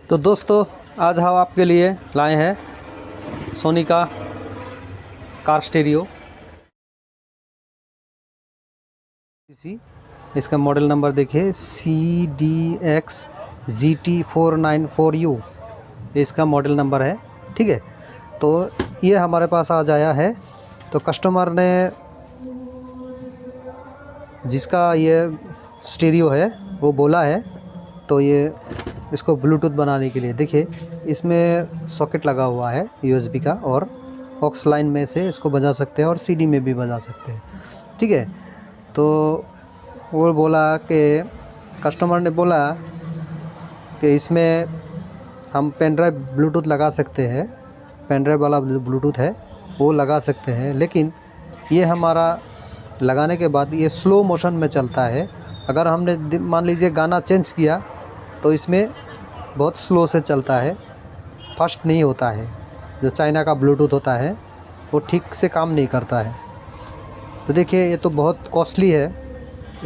तो दोस्तों आज हम आपके लिए लाए हैं सोनी का कार स्टीरियो। इसका मॉडल नंबर देखिए CDX-GT494U, इसका मॉडल नंबर है। ठीक है, तो ये हमारे पास आज आया है। तो कस्टमर ने जिसका ये स्टीरियो है वो बोला है, तो ये इसको ब्लूटूथ बनाने के लिए देखिए इसमें सॉकेट लगा हुआ है USB का, और ऑक्स लाइन में से इसको बजा सकते हैं और CD में भी बजा सकते हैं। ठीक है, तो वो बोला कि कस्टमर ने बोला कि इसमें हम पेन ड्राइव ब्लूटूथ लगा सकते हैं, पेन ड्राइव वाला ब्लूटूथ है वो लगा सकते हैं, लेकिन ये हमारा लगाने के बाद ये स्लो मोशन में चलता है। अगर हमने मान लीजिए गाना चेंज किया तो इसमें बहुत स्लो से चलता है, फास्ट नहीं होता है। जो चाइना का ब्लूटूथ होता है वो ठीक से काम नहीं करता है। तो देखिए ये तो बहुत कॉस्टली है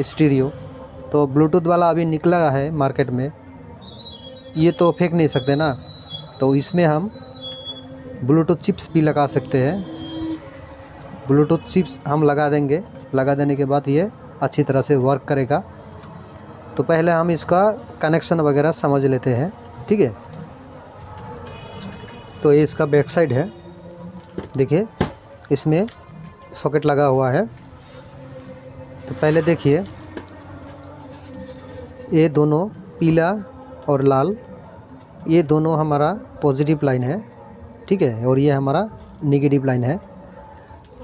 स्टीरियो, तो ब्लूटूथ वाला अभी निकला है मार्केट में, ये तो फेंक नहीं सकते ना। तो इसमें हम ब्लूटूथ चिप्स भी लगा सकते हैं। ब्लूटूथ चिप्स हम लगा देंगे, लगा देने के बाद ये अच्छी तरह से वर्क करेगा। तो पहले हम इसका कनेक्शन वगैरह समझ लेते हैं। ठीक है, तो ये इसका बैक साइड है, देखिए इसमें सॉकेट लगा हुआ है। तो पहले देखिए ये दोनों पीला और लाल, ये दोनों हमारा पॉजिटिव लाइन है। ठीक है, और ये हमारा नेगेटिव लाइन है।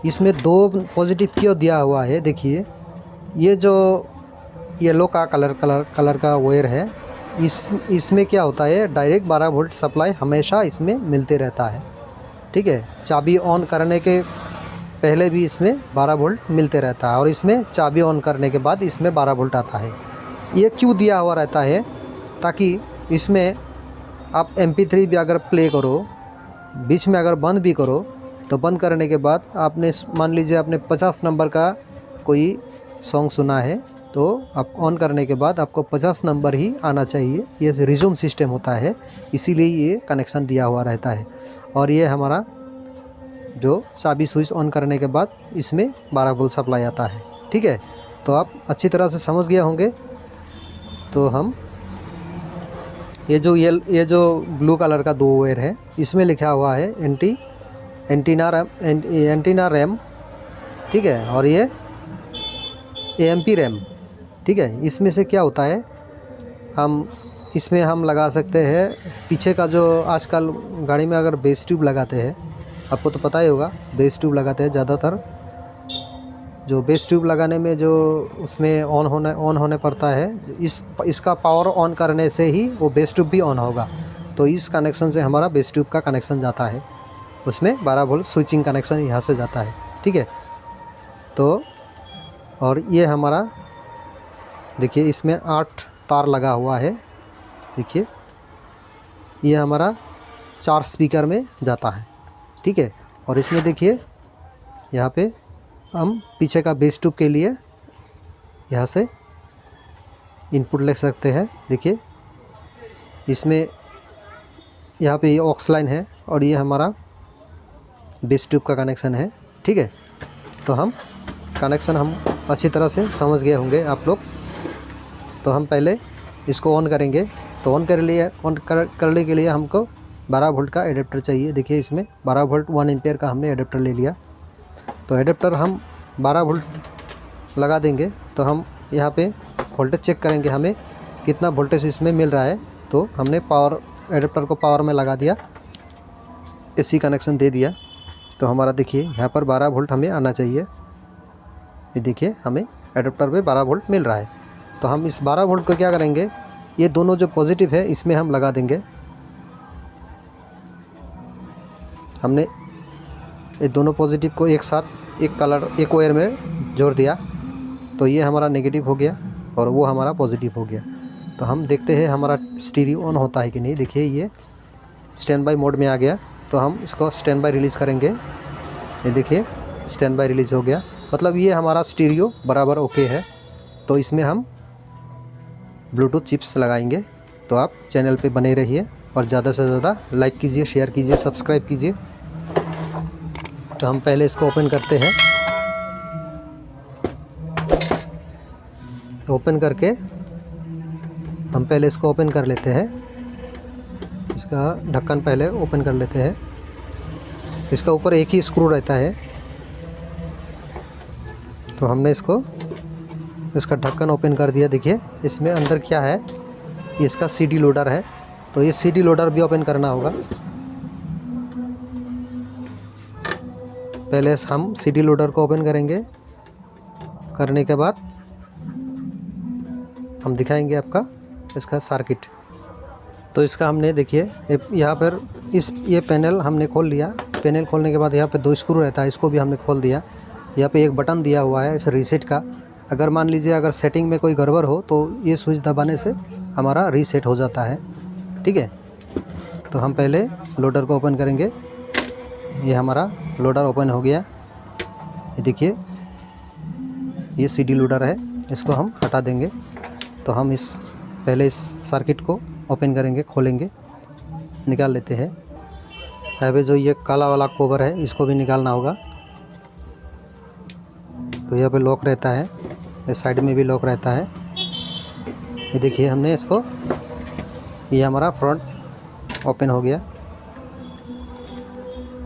इसमें दो पॉजिटिव क्यों दिया हुआ है, देखिए ये जो येलो का कलर का वायर है, इसमें क्या होता है, डायरेक्ट 12 वोल्ट सप्लाई हमेशा इसमें मिलते रहता है। ठीक है, चाबी ऑन करने के पहले भी इसमें 12 वोल्ट मिलते रहता है, और इसमें चाबी ऑन करने के बाद इसमें 12 वोल्ट आता है। ये क्यों दिया हुआ रहता है, ताकि इसमें आप MP3 भी अगर प्ले करो, बीच में अगर बंद भी करो, तो बंद करने के बाद आपने मान लीजिए आपने 50 नंबर का कोई सॉन्ग सुना है, तो आप ऑन करने के बाद आपको 50 नंबर ही आना चाहिए। ये रिज्यूम सिस्टम होता है, इसीलिए ये कनेक्शन दिया हुआ रहता है। और ये हमारा जो चाबी स्विच ऑन करने के बाद इसमें 12 वोल्ट सप्लाई आता है। ठीक है, तो आप अच्छी तरह से समझ गए होंगे। तो हम ये जो ब्लू कलर का दो वायर है, इसमें लिखा हुआ है एंटीना रैम। ठीक है, और ये AMP रैम। ठीक है, इसमें से क्या होता है, इसमें हम लगा सकते हैं पीछे का जो आजकल गाड़ी में अगर बेस ट्यूब लगाते हैं, आपको तो पता ही होगा बेस ट्यूब लगाते हैं ज़्यादातर। जो बेस ट्यूब लगाने में जो उसमें ऑन होने पड़ता है, इसका पावर ऑन करने से ही वो बेस ट्यूब भी ऑन होगा। तो इस कनेक्शन से हमारा बेस ट्यूब का कनेक्शन जाता है, उसमें 12 वोल्ट स्विचिंग कनेक्शन यहाँ से जाता है। ठीक है, तो और ये हमारा देखिए इसमें 8 तार लगा हुआ है। देखिए ये हमारा 4 स्पीकर में जाता है। ठीक है, और इसमें देखिए यहाँ पे हम पीछे का बेस ट्यूब के लिए यहाँ से इनपुट ले सकते हैं। देखिए इसमें यहाँ पे ये ऑक्स लाइन है, और ये हमारा बेस ट्यूब का कनेक्शन है। ठीक है, तो हम कनेक्शन हम अच्छी तरह से समझ गए होंगे आप लोग। तो हम पहले इसको ऑन करेंगे। तो ऑन करने के लिए हमको 12 वोल्ट का एडेप्टर चाहिए। देखिए इसमें 12 वोल्ट 1 एम्पियर का हमने एडेप्टर ले लिया। तो एडेप्टर हम 12 वोल्ट लगा देंगे। तो हम यहाँ पे वोल्टेज चेक करेंगे हमें कितना वोल्टेज इसमें मिल रहा है। तो हमने एडेप्टर को पावर में लगा दिया, AC कनेक्शन दे दिया। तो हमारा देखिए यहाँ पर 12 वोल्ट हमें आना चाहिए। ये देखिए हमें एडेप्टर पे 12 वोल्ट मिल रहा है। तो हम इस 12 वोल्ट को क्या करेंगे, ये दोनों जो पॉजिटिव है इसमें हम लगा देंगे। हमने ये दोनों पॉजिटिव को एक साथ एक वायर में जोड़ दिया। तो ये हमारा नेगेटिव हो गया और वो हमारा पॉजिटिव हो गया। तो हम देखते हैं हमारा स्टीरियो ऑन होता है कि नहीं। देखिए ये स्टैंड बाय मोड में आ गया। तो हम इसको स्टैंड बाय रिलीज़ करेंगे। ये देखिए स्टैंड बाय रिलीज़ हो गया, मतलब ये हमारा स्टीरियो बराबर ओके है। तो इसमें हम ब्लूटूथ चिप्स लगाएंगे। तो आप चैनल पे बने रहिए और ज़्यादा से ज़्यादा लाइक कीजिए, शेयर कीजिए, सब्सक्राइब कीजिए। तो हम पहले इसको ओपन करते हैं। ओपन करके हम पहले इसको ओपन कर लेते हैं। इसका ढक्कन पहले ओपन कर लेते हैं। इसका ऊपर एक ही स्क्रू रहता है, तो हमने इसका ढक्कन ओपन कर दिया। देखिए इसमें अंदर क्या है, इसका सीडी लोडर है, तो ये सीडी लोडर भी ओपन करना होगा। पहले हम सीडी लोडर को ओपन करेंगे। करने के बाद हम दिखाएंगे आपका इसका सर्किट। तो इसका हमने देखिए यहाँ पर ये पैनल हमने खोल लिया। पैनल खोलने के बाद यहाँ पे 2 स्क्रू रहता है, इसको भी हमने खोल दिया। यहाँ पे एक बटन दिया हुआ है इस रीसेट का। अगर मान लीजिए अगर सेटिंग में कोई गड़बड़ हो तो ये स्विच दबाने से हमारा रीसेट हो जाता है। ठीक है, तो हम पहले लोडर को ओपन करेंगे। ये हमारा लोडर ओपन हो गया। ये देखिए ये सीडी लोडर है, इसको हम हटा देंगे। तो हम पहले इस सर्किट को ओपन करेंगे, खोलेंगे, निकाल लेते हैं। यहाँ पे जो ये काला वाला कवर है इसको भी निकालना होगा। तो यहाँ पे लॉक रहता है, इस साइड में भी लॉक रहता है। ये देखिए हमने इसको, ये हमारा फ्रंट ओपन हो गया।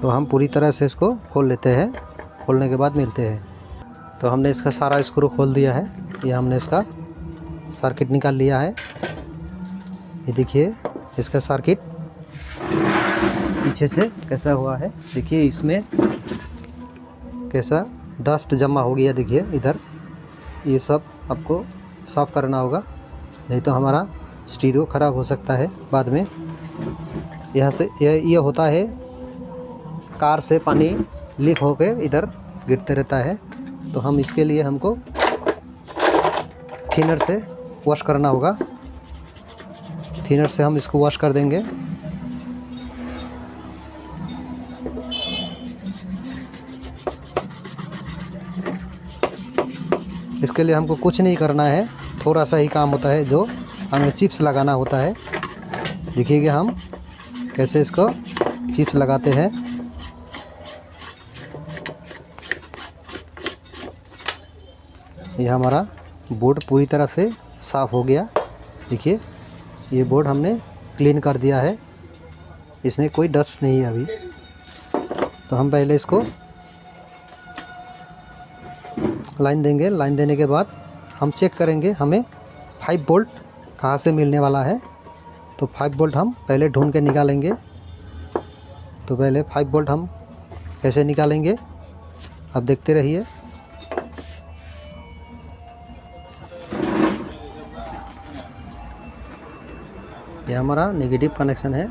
तो हम पूरी तरह से इसको खोल लेते हैं। खोलने के बाद मिलते हैं। तो हमने इसका सारा स्क्रू खोल दिया है। ये हमने इसका सर्किट निकाल लिया है। ये देखिए इसका सर्किट पीछे से कैसा हुआ है। देखिए इसमें कैसा डस्ट जमा हो गया। देखिए इधर ये सब आपको साफ़ करना होगा, नहीं तो हमारा स्टीरियो ख़राब हो सकता है बाद में। यहाँ से ये होता है, कार से पानी लीक होकर इधर गिरते रहता है। तो हम इसके लिए हमको थिनर से वॉश करना होगा। थिनर से हम इसको वॉश कर देंगे। इसके लिए हमको कुछ नहीं करना है, थोड़ा सा ही काम होता है, जो हमें चिप्स लगाना होता है। देखिएगा हम कैसे इसको चिप्स लगाते हैं। ये हमारा बोर्ड पूरी तरह से साफ़ हो गया। देखिए ये बोर्ड हमने क्लीन कर दिया है, इसमें कोई डस्ट नहीं है अभी। तो हम पहले इसको लाइन देंगे। लाइन देने के बाद हम चेक करेंगे हमें 5 वोल्ट कहाँ से मिलने वाला है। तो 5 वोल्ट हम पहले ढूंढ के निकालेंगे। तो पहले 5 वोल्ट हम कैसे निकालेंगे अब देखते रहिए। ये हमारा नेगेटिव कनेक्शन है।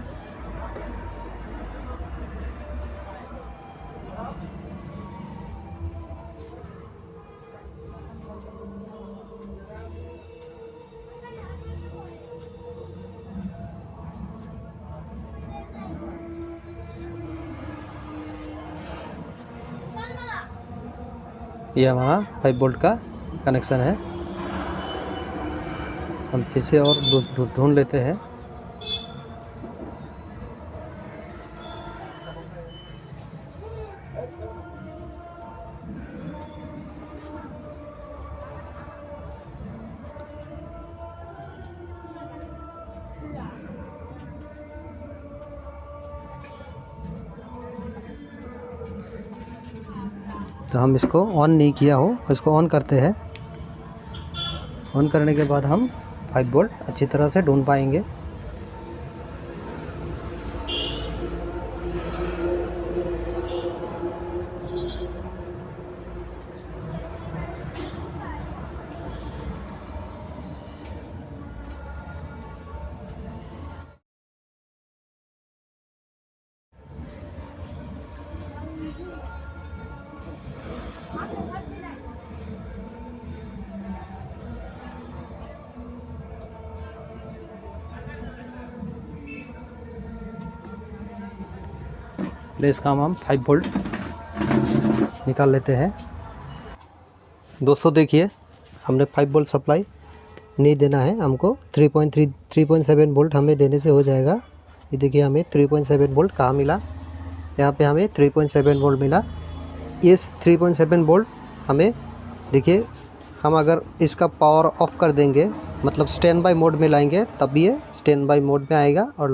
ये हमारा 5 वोल्ट का कनेक्शन है। हम फिर से और ढूंढ लेते हैं। तो हम इसको ऑन नहीं किया हो, इसको ऑन करते हैं। ऑन करने के बाद हम 5 वोल्ट अच्छी तरह से ढूंढ पाएंगे। पहले इसका हम 5 वोल्ट निकाल लेते हैं। दोस्तों देखिए हमने 5 वोल्ट सप्लाई नहीं देना है, हमको 3.7 वोल्ट हमें देने से हो जाएगा। ये देखिए हमें 3.7 वोल्ट कहाँ मिला, यहाँ पे हमें 3.7 वोल्ट मिला। इस 3.7 वोल्ट हमें देखिए, हम अगर इसका पावर ऑफ कर देंगे, मतलब स्टैंड बाय मोड में लाएंगे, तब ये स्टैंड बाय मोड में आएगा और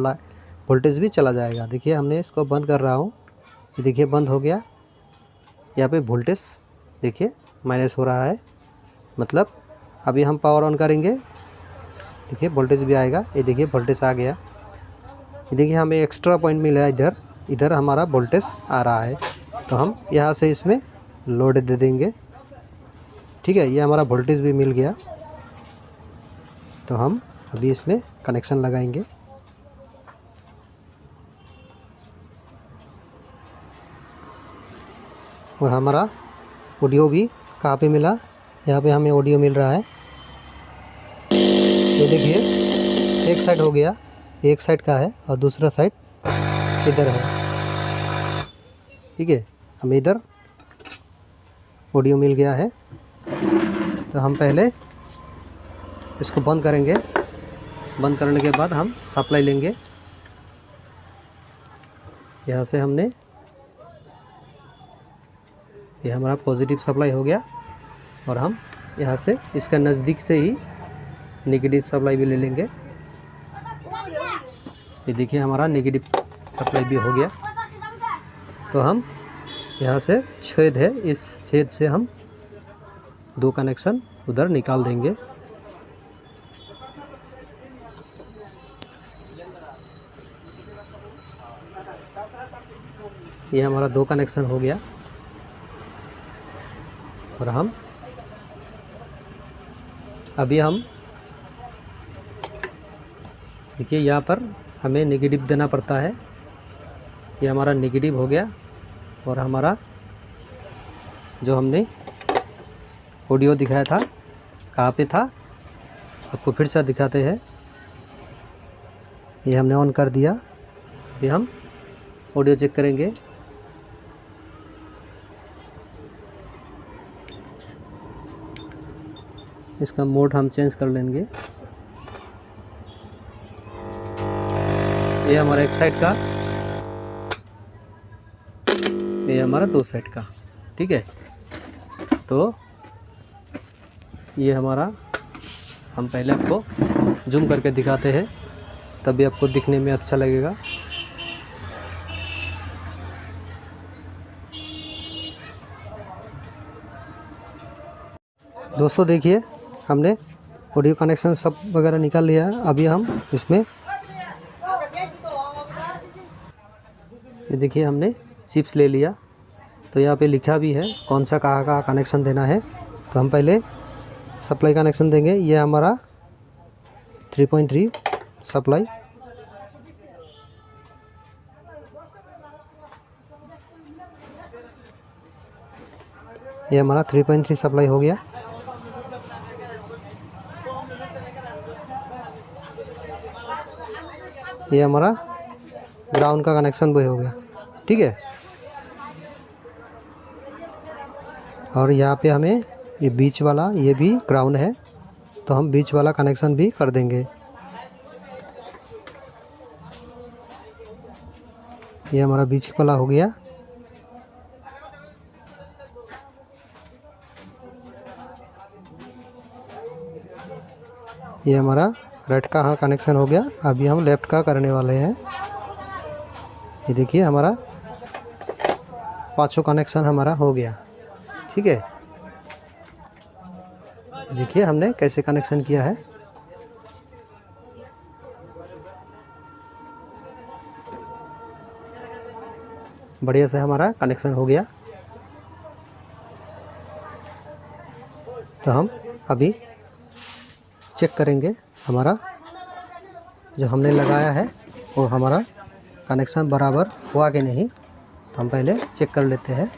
वोल्टेज भी चला जाएगा। देखिए हमने इसको बंद कर रहा हूँ, ये देखिए बंद हो गया। यहाँ पे वोल्टेज देखिए माइनस हो रहा है, मतलब अभी हम पावर ऑन करेंगे, देखिए वोल्टेज भी आएगा। ये देखिए वोल्टेज आ गया। ये देखिए हमें एक्स्ट्रा पॉइंट मिला है, इधर हमारा वोल्टेज आ रहा है। तो हम यहाँ से इसमें लोड दे देंगे, ठीक है। ये हमारा वोल्टेज भी मिल गया। तो हम अभी इसमें कनेक्शन लगाएंगे। और हमारा ऑडियो भी कहाँ पे मिला, यहाँ पे हमें ऑडियो मिल रहा है। ये देखिए एक साइड हो गया, एक साइड का है और दूसरा साइड इधर है, ठीक है। हमें इधर ऑडियो मिल गया है। तो हम पहले इसको बंद करेंगे, बंद करने के बाद हम सप्लाई लेंगे। यहाँ से हमने, ये हमारा पॉजिटिव सप्लाई हो गया और हम यहाँ से इसका नज़दीक से ही नेगेटिव सप्लाई भी ले लेंगे। ये देखिए हमारा नेगेटिव सप्लाई भी हो गया। तो हम यहाँ से छेद है, इस छेद से हम 2 कनेक्शन उधर निकाल देंगे। ये हमारा 2 कनेक्शन हो गया। और हम अभी देखिए यहाँ पर हमें नेगेटिव देना पड़ता है। ये हमारा नेगेटिव हो गया। और हमारा जो हमने ऑडियो दिखाया था, कहाँ पे था, आपको फिर से दिखाते हैं। ये हमने ऑन कर दिया। अभी हम ऑडियो चेक करेंगे। इसका मोड हम चेंज कर लेंगे। ये हमारा एक साइड का, ये हमारा 2 साइड का, ठीक है। तो ये हमारा, हम पहले आपको जूम करके दिखाते हैं, तभी आपको दिखने में अच्छा लगेगा। दोस्तों देखिए हमने ऑडियो कनेक्शन सब वगैरह निकाल लिया है। अभी हम इसमें, ये देखिए हमने चिप्स ले लिया। तो यहाँ पे लिखा भी है कौन सा कहाँ का कनेक्शन देना है। तो हम पहले सप्लाई कनेक्शन देंगे। ये हमारा 3.3 सप्लाई, ये हमारा 3.3 सप्लाई हो गया। ये हमारा ग्राउंड का कनेक्शन भी हो गया, ठीक है। और यहाँ पे हमें ये बीच वाला, ये भी ग्राउंड है, तो हम बीच वाला कनेक्शन भी कर देंगे। ये हमारा बीच वाला हो गया। ये हमारा राइट का कनेक्शन हो गया। अभी हम लेफ़्ट का करने वाले हैं। ये देखिए हमारा 5 कनेक्शन हमारा हो गया, ठीक है। देखिए हमने कैसे कनेक्शन किया है। बढ़िया से हमारा कनेक्शन हो गया। तो हम अभी चेक करेंगे हमारा जो हमने लगाया है वो हमारा कनेक्शन बराबर हुआ कि नहीं। तो हम पहले चेक कर लेते हैं।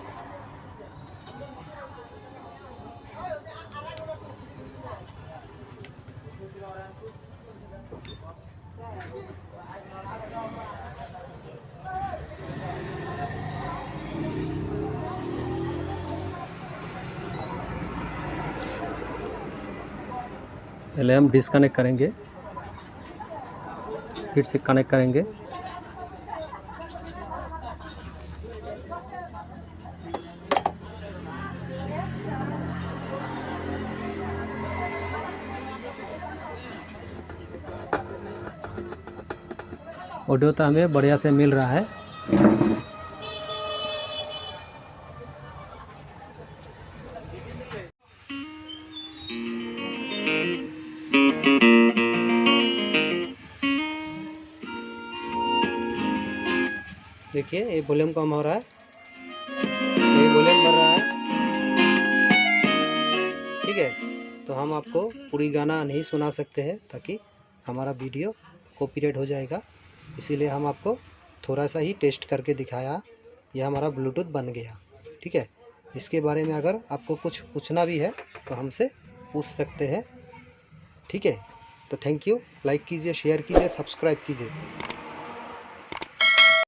पहले हम डिस्कनेक्ट करेंगे, फिर से कनेक्ट करेंगे। ऑडियो तो हमें बढ़िया से मिल रहा है। देखिए ये वॉल्यूम कम हो रहा है, ये वॉल्यूम बढ़ रहा है। ठीक है, तो हम आपको पूरी गाना नहीं सुना सकते हैं ताकि हमारा वीडियो कॉपीराइट हो जाएगा, इसीलिए हम आपको थोड़ा सा ही टेस्ट करके दिखाया। यह हमारा ब्लूटूथ बन गया। ठीक है, इसके बारे में अगर आपको कुछ पूछना भी है तो हमसे पूछ सकते हैं। ठीक है, तो थैंक यू। लाइक कीजिए, शेयर कीजिए, सब्सक्राइब कीजिए।